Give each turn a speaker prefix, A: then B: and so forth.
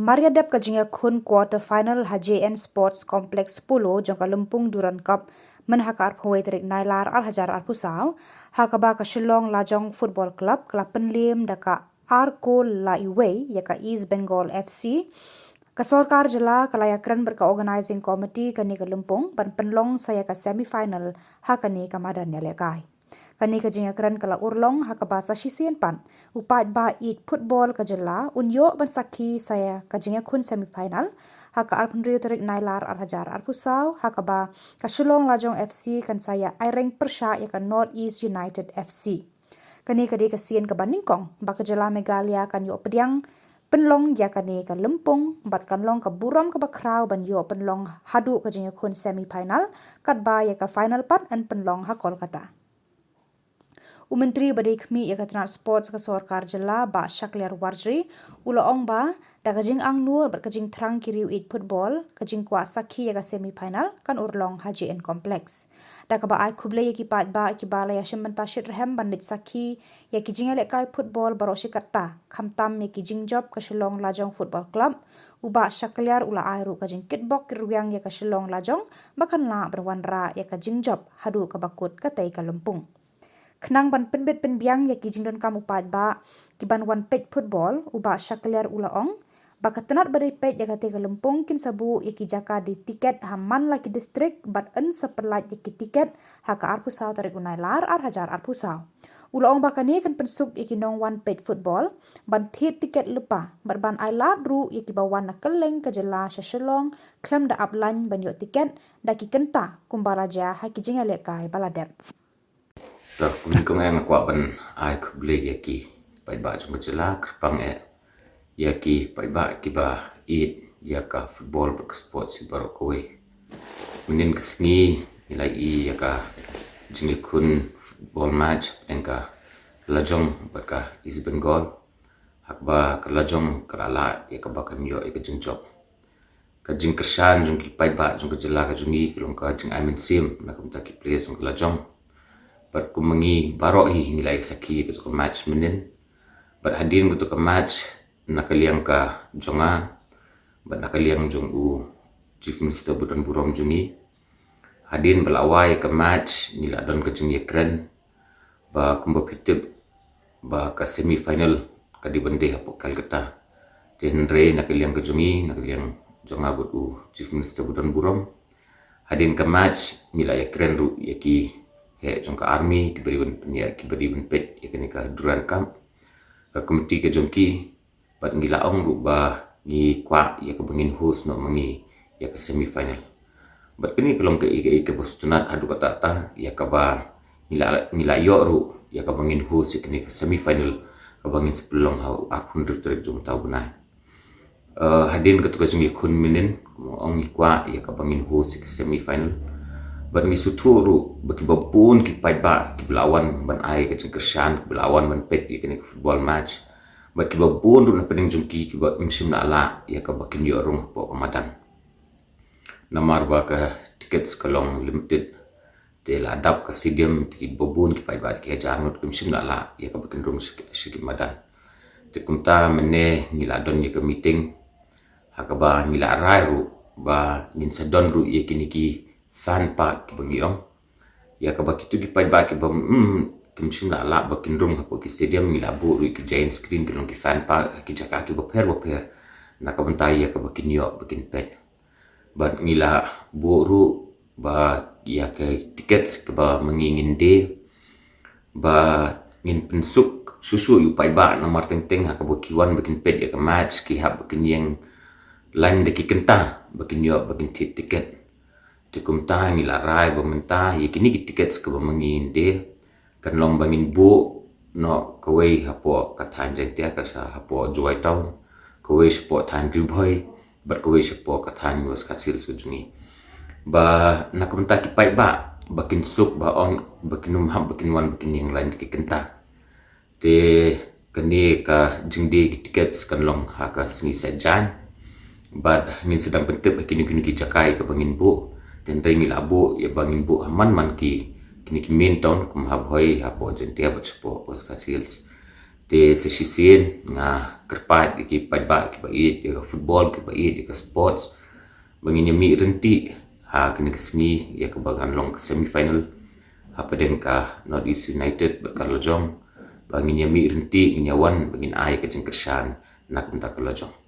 A: Mariadap kajinga kun quarter final HJN Sports Complex 10 jangka Lempung Duran Cup menhakar pawai terik nailar Hajar pusau hakaba ka Shillong Lajong Football Club kala penlim daka Arko Laiwei yaka East Bengal FC ka Sorkar jela kalaya keren berka organizing committee kani ka Lempung ban penlong saya ka semifinal hakani ka madan yalekai kani ka jinga keren kala urlong hakaba sa shisien pan upat ba it football ka jela unyo ban sakhi saya ka jinga kun semifinal haka arpundrio terik nailar Hajar pusau hakaba ka Shillong Lajong FC kan saya aireng persya ya ka North East United FC kani ka di ka sien ka baningkong ba ka jela megalia kan yo pediang penlong ya kani ka Lempung bat kan long ka buram ka bakrau ban yo penlong hadu ka jinga kun semifinal kat ba ya ka final pat an penlong ha Kolkata Menteri Badikmi ya katna sports ka Sorkar jela ba Shakliar Warjri uloong ba da kajing ang nur berkajing terang kiriu it football kajing kwa sakhi ya ka semifinal kan urlong HJN Complex da ka ba ai kuble ya ki pat ba ki bala ya shimanta shit rehem bandit sakhi ya ki jinga le kai football baro shikarta khamtam ya ki jing job ka Shillong Lajong Football Club uba Shakliar ula airu kajing kitbok kiruyang ya ka Shillong Lajong bakan la berwanra ya ka jing job hadu ka bakut ka tai ka Lempung Kenang ban penbet penbiang ya ki jingdon kamu pad ba ki ban wan pet football uba Shakliar ulaong ba katenat badai pet ya kate ka Lempung kin sabu ya ki jaka di tiket haman la ki distrik bat en sepelat ya ki tiket haka pusau tarik unailar Hajar pusau ulaong ba kani kan pensuk ya ki nong wan pet football ban thit tiket lupa bat ban ailat ru ya ki bawan na keleng ka jela Shillong klem da upline ban yo tiket da ki kenta kumbaraja ha ki jinga lekai baladep
B: Tak kung ang ako ban ay kuble yaki paiba jung jela kerpang yaki paiba kiba it yaka football ber sport si baru kowe menin kesngi nilai yaka jingi kun football match engka Lajong berka East Bengal hakba ke Lajong kerala yaka bakan yo yaka jing job ka jing kersan jung ki paiba jung jela ka jungi kelong ka jing aimen sim na kumta ki play jung Lajong But kumangi baroi nilai saki ke match menin but hadin ke match nakaliang ka jonga but nakaliang jong chief minister budan burom jungi hadin belawai ke match nila don ke jengi keren ba kumba pitip ba ka semi final ka di bende hapo Kolkata jenre nakaliang ke jungi nakaliang jonga budu chief minister budan burom hadin ke match nila ya keren ru yaki jongka army kiberi ben pet ya kini ka Duran Cup ka komiti ke jongki bat ngilaong ruba ni kwa ya ke bengin host no mengi ya ke semifinal bat kini kelong ke postunat adu kata ta ya ka ba ngila yo ru ya ka bengin host ya kini ke semifinal ka bengin sepelong hau arpun terek jong tau benai hadin ketuka jong kun minin ong ni kwa ya ka bengin host ya ke semifinal ban ngi suturu baki babun ki paiba ki belawan ban ai ke cengkersan ki belawan ban pet ya kini football match baki babun ru na pening jungki ki ba imsim na ala ya ka bakin yo rung po Ramadan namar ba ka tiket sekalong limited te ladap ke stadium ki babun ki paiba ki janut imsim na ala ya ka bakin rung sikit madan te kunta mene ngiladon ya ke meeting hakaba ngila rai ru ba ngin sadon ru ya kini ki fan pa ki bangiong ya ka bakitu ki paiba ki bam kimsim la la bakin rum hapo ki stadium ngila bu ru ki giant screen ki long ki fan pa ki jaka ki baper na ka bentai ya ka bakin yo bakin pet bat ngila bu ru ba ya ka tiket ke ba mengingin de ba ngin pensuk susu yu paiba nomor teng ha ka bakiwan bakin pet ya ka match ki ha bakin yang lain de ki kenta bakin yo bakin tiket Tikum ta ngila rai bamenta yakini ki tiket ke bamangin de kan long bangin bu no kawai hapo kathan jaitia ka sa hapo juai town kawai sapo than ribhoi bat kawai sapo kathan was kasil sujungi ba nakamta ki pai ba bakin suk ba on bakin ham bakin wan bakin yang lain ki kenta te kani ka jingde ki tiket kan long ha ka singi sajan bat ngin sedang pentep kini ki jakai ke bangin bu dan ringi labu ya bangin bu man ki kini ki main town kum hab hoi hapo jentia bat sepo was kasils te sesisin nga kerpat ki padba ki bait ya football ki bait ya sports bangin mi renti ha kini kesni ya kebagan long ke semifinal ha pedeng ka North East United berkalojong bangin mi renti nyawan bangin ai ke jengkersan nak unta kalojong